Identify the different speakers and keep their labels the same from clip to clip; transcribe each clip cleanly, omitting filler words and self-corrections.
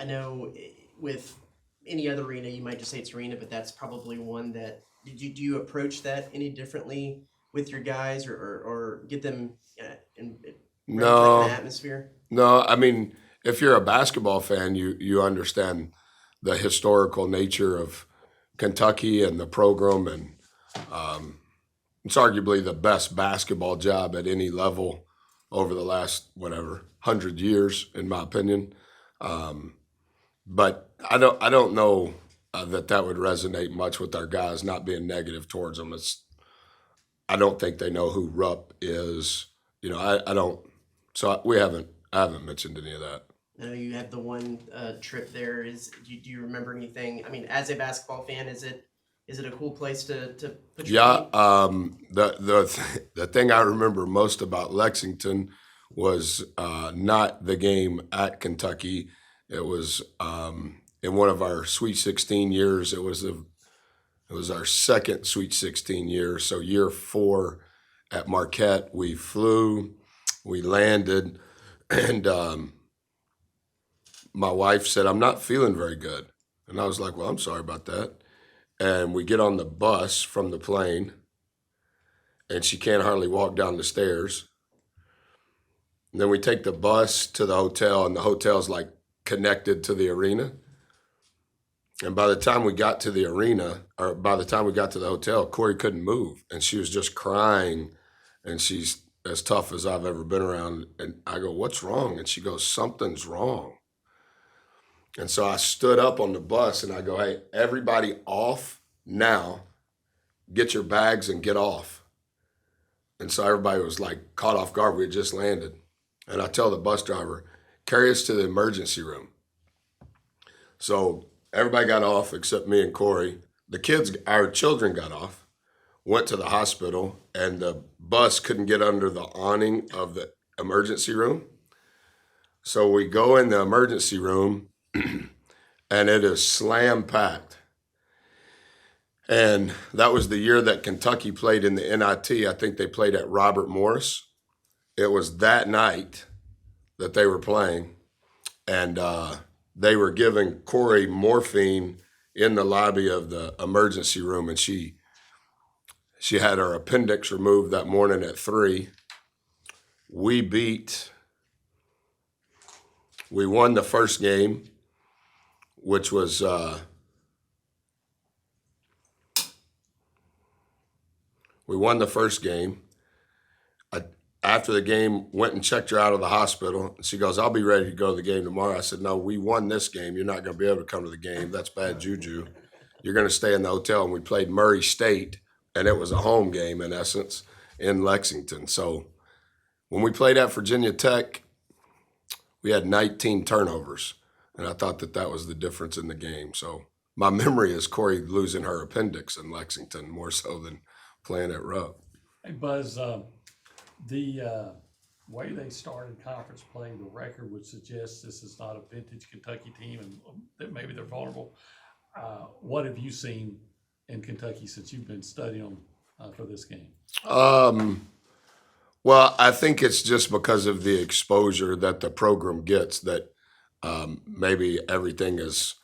Speaker 1: I know with any other arena, you might just say it's arena, but that's probably one that, do you approach that any differently with your guys, or get them ready for like an
Speaker 2: No,
Speaker 1: atmosphere?
Speaker 2: no. I mean, if you're a basketball fan, you understand the historical nature of Kentucky and the program, and um, it's arguably the best basketball job at any level over the last whatever 100 years, in my opinion. Um, but I don't know that would resonate much with our guys. Not being negative towards them, I don't think they know who Rupp is. I don't. So I haven't mentioned any of that.
Speaker 1: I know you had the one trip there. Do you remember anything? I mean, as a basketball fan, is it a cool place to put your
Speaker 2: Yeah,
Speaker 1: feet?
Speaker 2: the thing I remember most about Lexington was not the game at Kentucky. It was in one of our Sweet 16 years. It was our second Sweet 16 year. So year 4 at Marquette, we flew, we landed, and my wife said, "I'm not feeling very good," and I was like, "Well, I'm sorry about that." And we get on the bus from the plane, and she can't hardly walk down the stairs. And then we take the bus to the hotel, and the hotel's like connected to the arena. And by the time we got to the arena, or by the time we got to the hotel, Corey couldn't move, and she was just crying. And she's as tough as I've ever been around. And I go, "What's wrong?" And she goes, "Something's wrong." And so I stood up on the bus and I go, "Hey, everybody off now. Get your bags and get off." And so everybody was like caught off guard. We had just landed. And I tell the bus driver, "Carry us to the emergency room." So everybody got off except me and Corey. Our children got off, went to the hospital, and the bus couldn't get under the awning of the emergency room. So we go in the emergency room, and it is slam packed. And that was the year that Kentucky played in the NIT. I think they played at Robert Morris. It was that night that they were playing, and they were giving Corey morphine in the lobby of the emergency room, and she had her appendix removed that morning at 3. We beat. We won the first game, which was we won the first game. After the game, went and checked her out of the hospital. She goes, "I'll be ready to go to the game tomorrow." I said, "No, we won this game. You're not going to be able to come to the game. That's bad juju. You're going to stay in the hotel." And we played Murray State, and it was a home game in essence in Lexington. So when we played at Virginia Tech, we had 19 turnovers, and I thought that was the difference in the game. So my memory is Corey losing her appendix in Lexington more so than playing at Rupp.
Speaker 3: Hey Buzz, the way they started conference play, the record would suggest this is not a vintage Kentucky team, and that maybe they're vulnerable. What have you seen in Kentucky since you've been studying them for this game?
Speaker 2: Well, I think it's just because of the exposure that the program gets that maybe everything is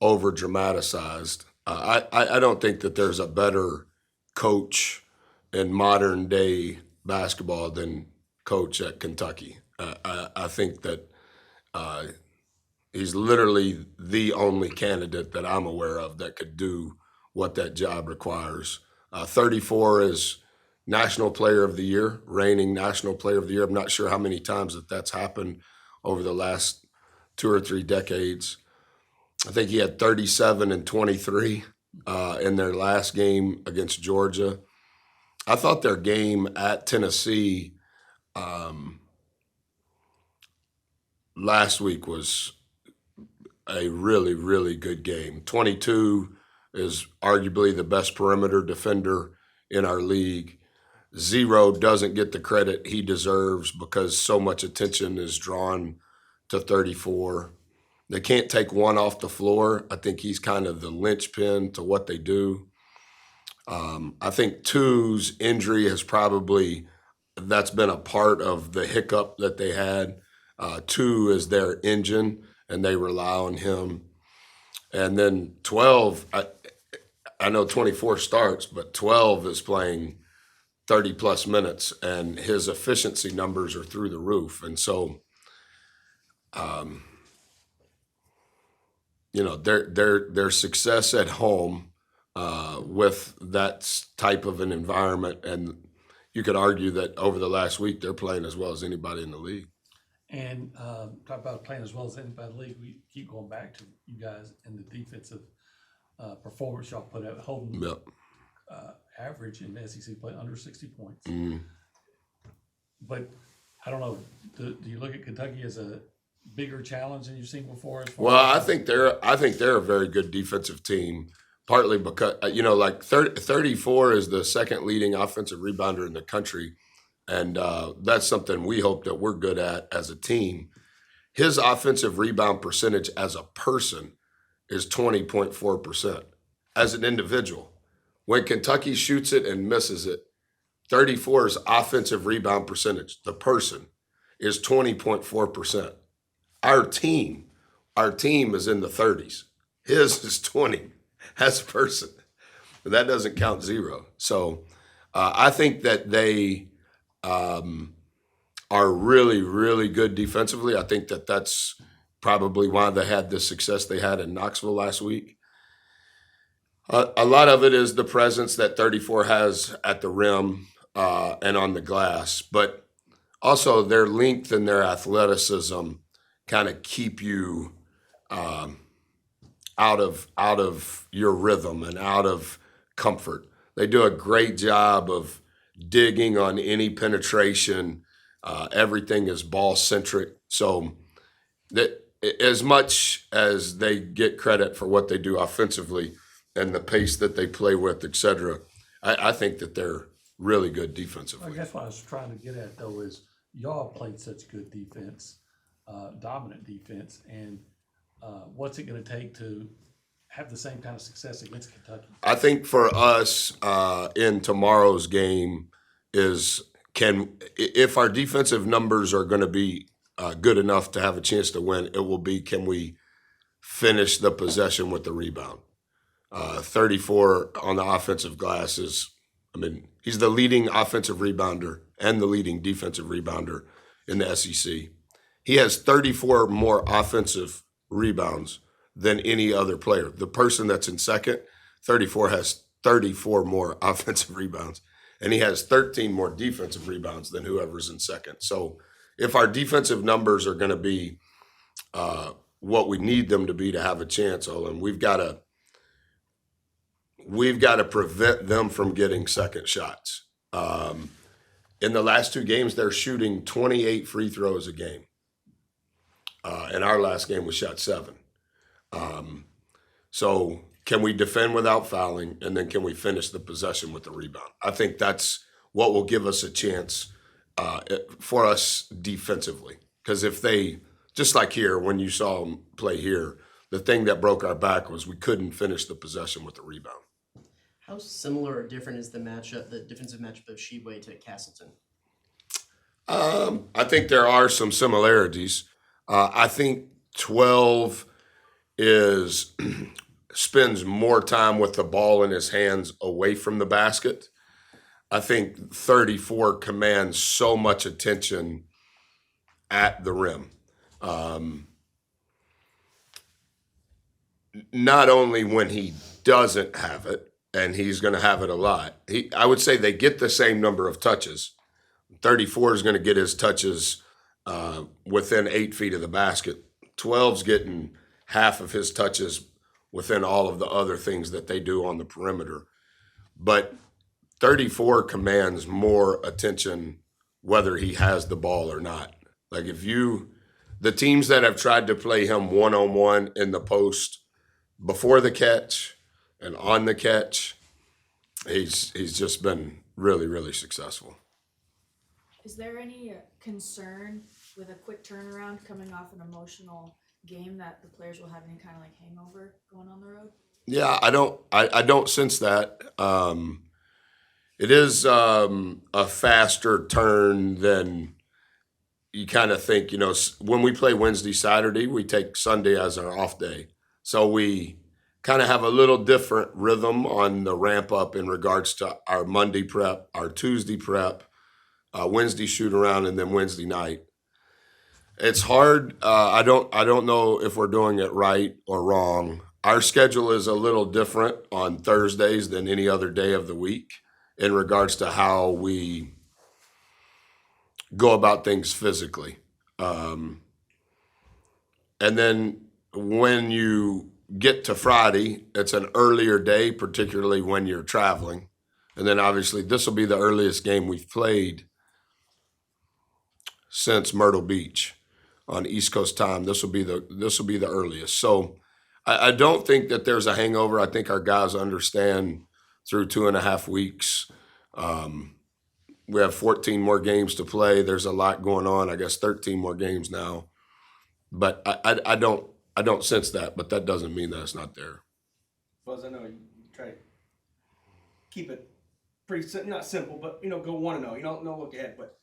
Speaker 2: over dramatized. I don't think that there's a better coach in modern day basketball than coach at Kentucky. I think that he's literally the only candidate that I'm aware of that could do what that job requires. 34 is National Player of the Year, reigning National Player of the Year. I'm not sure how many times that's happened over the last 2 or 3 decades. I think he had 37 and 23 in their last game against Georgia. I thought their game at Tennessee last week was a really, really good game. 22 is arguably the best perimeter defender in our league. 0 doesn't get the credit he deserves because so much attention is drawn to 34. They can't take one off the floor. I think he's kind of the linchpin to what they do. I think 2's injury that's been a part of the hiccup that they had. 2 is their engine, and they rely on him. And then 12, I know 24 starts, but 12 is playing 30 plus minutes, and his efficiency numbers are through the roof. And so, their success at home with that type of an environment, and you could argue that over the last week they're playing as well as anybody in the league.
Speaker 3: And talk about playing as well as anybody in the league. We keep going back to you guys and the defensive performance y'all put out, holding
Speaker 2: Yep.
Speaker 3: average in the SEC play under 60 points.
Speaker 2: Mm.
Speaker 3: But I don't know. Do you look at Kentucky as a bigger challenge than you've seen before? As far
Speaker 2: Well,
Speaker 3: as,
Speaker 2: I think they're a very good defensive team. Partly because 34 is the second leading offensive rebounder in the country, and that's something we hope that we're good at as a team. His offensive rebound percentage as a person is 20.4%. As an individual, when Kentucky shoots it and misses it, 34's offensive rebound percentage, the person, is 20.4%. Our team is in the 30s. His is 20 as a person. But that doesn't count zero. So I think that they are really, really good defensively. I think that that's probably why they had the success they had in Knoxville last week. A lot of it is the presence that 34 has at the rim and on the glass, but also their length and their athleticism kind of keep you out of your rhythm and out of comfort. They do a great job of digging on any penetration. Everything is ball centric. So that as much as they get credit for what they do offensively and the pace that they play with, et cetera, I think that they're really good
Speaker 3: I
Speaker 2: defensively.
Speaker 3: guess what I was trying to get at though is y'all played such good defense, dominant defense, and what's it going to take to have the same kind of success against Kentucky?
Speaker 2: I think for us in tomorrow's game is if our defensive numbers are going to be good enough to have a chance to win, it will be, can we finish the possession with the rebound? 34 on the offensive glass he's the leading offensive rebounder and the leading defensive rebounder in the SEC. He has 34 more offensive rebounds than any other player. The person that's in second, 34, has 34 more offensive rebounds, and he has 13 more defensive rebounds than whoever's in second. So if our defensive numbers are going to be what we need them to be to have a chance, Olin, we've got to prevent them from getting second shots. In the last two games, they're shooting 28 free throws a game. In our last game, we shot 7. So can we defend without fouling, and then can we finish the possession with the rebound? I think that's what will give us a chance for us defensively. Because if they, just like here, when you saw them play here, the thing that broke our back was we couldn't finish the possession with the rebound.
Speaker 1: How similar or different is the defensive matchup of Sheboygan to Castleton?
Speaker 2: I think there are some similarities. I think 12 spends more time with the ball in his hands away from the basket. I think 34 commands so much attention at the rim. Not only when he doesn't have it, and he's going to have it a lot. I would say they get the same number of touches. 34 is going to get his touches within 8 feet of the basket. 12's getting half of his touches within all of the other things that they do on the perimeter. But 34 commands more attention whether he has the ball or not. Like the teams that have tried to play him one-on-one in the post before the catch and on the catch, he's just been really, really successful.
Speaker 4: Is there any concern with a quick turnaround coming off an emotional game that the players will have any kind of like hangover going on the road?
Speaker 2: Yeah, I don't sense that. It is a faster turn than you kind of think, when we play Wednesday, Saturday, we take Sunday as our off day. So we kind of have a little different rhythm on the ramp up in regards to our Monday prep, our Tuesday prep, Wednesday shoot around, and then Wednesday night. It's hard. I don't know if we're doing it right or wrong. Our schedule is a little different on Thursdays than any other day of the week in regards to how we go about things physically. And then when you get to Friday, it's an earlier day, particularly when you're traveling. And then obviously this will be the earliest game we've played since Myrtle Beach on East Coast time. This will be the earliest. So I don't think that there's a hangover. I think our guys understand through 2.5 weeks. We have 14 more games to play. There's a lot going on. I guess 13 more games now. But I don't sense that, but that doesn't mean that it's not there.
Speaker 5: Buzz, I know you try to keep it pretty not simple, but go 1-0. You don't look ahead, but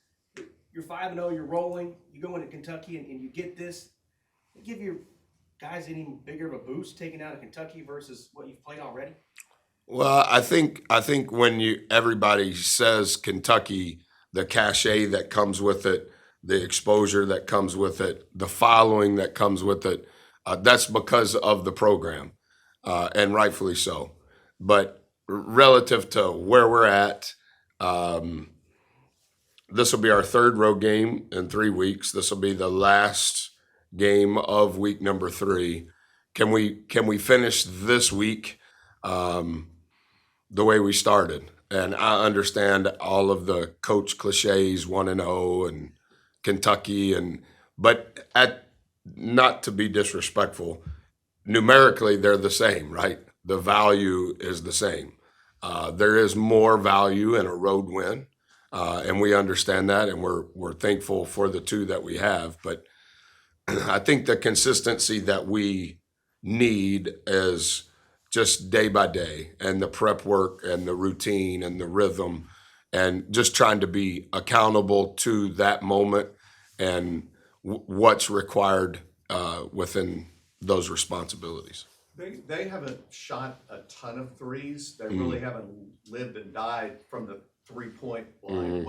Speaker 5: you're 5-0. You're rolling. You go into Kentucky and you get this. Give your guys any bigger of a boost taking out of Kentucky versus what you've played already?
Speaker 2: Well, I think when everybody says Kentucky, the cachet that comes with it, the exposure that comes with it, the following that comes with it, that's because of the program, and rightfully so. But relative to where we're at, this will be our third road game in 3 weeks. This will be the last game of week number 3. Can we finish this week the way we started? And I understand all of the coach cliches, 1-0 and Kentucky, but not to be disrespectful, numerically they're the same, right? The value is the same. There is more value in a road win, and we understand that, and we're thankful for the 2 that we have. But I think the consistency that we need is just day by day, and the prep work and the routine and the rhythm, and just trying to be accountable to that moment and what's required within those responsibilities.
Speaker 6: They haven't shot a ton of threes. They really haven't lived and died from the 3-point line.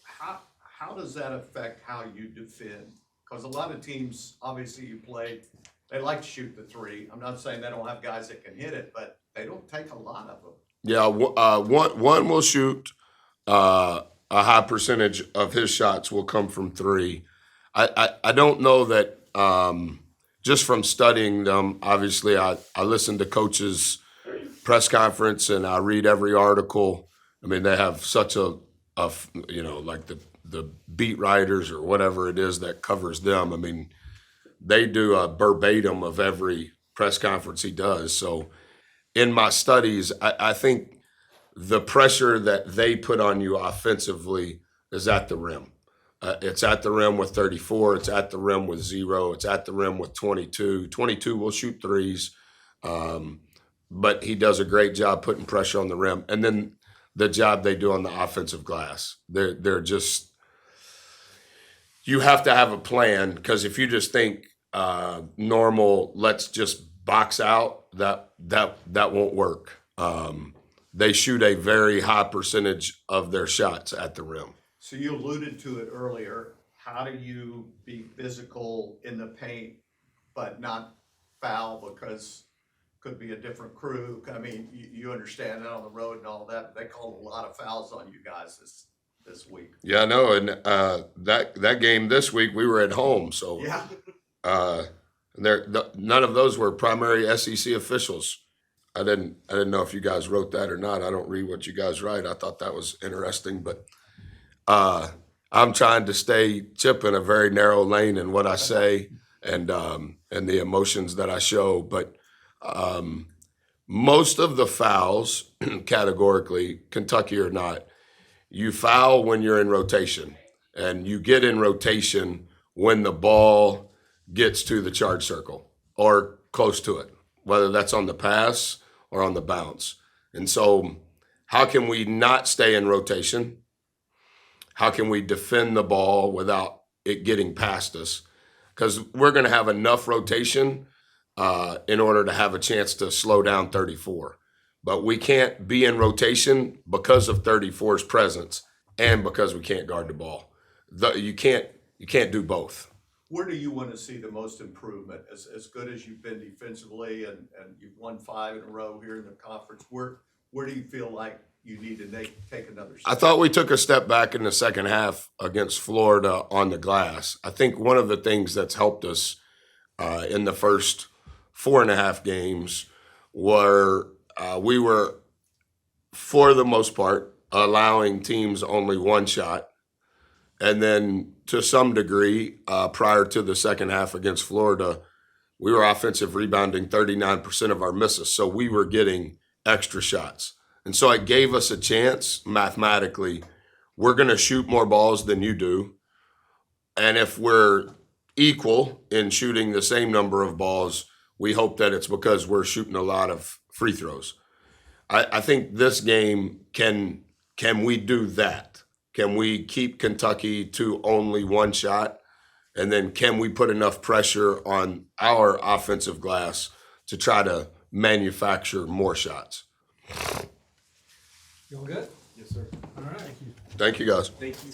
Speaker 6: How does that affect how you defend? Because a lot of teams, obviously you play, they like to shoot the 3. I'm not saying they don't have guys that can hit it, but they don't take a lot of them.
Speaker 2: Yeah, one will shoot. A high percentage of his shots will come from 3. I don't know that just from studying them. Obviously, I listen to coaches' press conference and I read every article. I mean, they have such a like the beat writers or whatever it is that covers them. I mean, they do a verbatim of every press conference he does. So in my studies, I think the pressure that they put on you offensively is at the rim. It's at the rim with 34. It's at the rim with 0. It's at the rim with 22. 22 will shoot threes, but he does a great job putting pressure on the rim. And then the job they do on the offensive glass, they're just, you have to have a plan, because if you just think normal, let's just box out, that won't work. They shoot a very high percentage of their shots at the rim.
Speaker 6: So you alluded to it earlier. How do you be physical in the paint, but not foul, because could be a different crew? I mean, you understand that on the road and all that. They called a lot of fouls on you guys this week.
Speaker 2: Yeah, I know. And that game this week, we were at home, so
Speaker 6: Yeah.
Speaker 2: none of those were primary SEC officials. I didn't know if you guys wrote that or not. I don't read what you guys write. I thought that was interesting, but I'm trying to stay chip in a very narrow lane in what I say and the emotions that I show. But most of the fouls, categorically, Kentucky or not, you foul when you're in rotation, and you get in rotation when the ball gets to the charge circle or close to it, whether that's on the pass or on the bounce. And so how can we not stay in rotation? How can we defend the ball without it getting past us, because we're going to have enough rotation in order to have a chance to slow down 34. But we can't be in rotation because of 34's presence and because we can't guard the ball. You can't do both.
Speaker 6: Where do you want to see the most improvement? As good as you've been defensively and you've won 5 in a row here in the conference, where do you feel like you need to take another step?
Speaker 2: I thought we took a step back in the second half against Florida on the glass. I think one of the things that's helped us in the first 4.5 games were we were, for the most part, allowing teams only one shot. And then to some degree, prior to the second half against Florida, we were offensive rebounding 39% of our misses. So we were getting extra shots. And so it gave us a chance mathematically. We're going to shoot more balls than you do. And if we're equal in shooting the same number of balls, we hope that it's because we're shooting a lot of free throws. I think this game, can we do that? Can we keep Kentucky to only one shot? And then can we put enough pressure on our offensive glass to try to manufacture more shots?
Speaker 7: You all good?
Speaker 5: Yes, sir.
Speaker 7: All right.
Speaker 2: Thank you, guys.
Speaker 5: Thank you.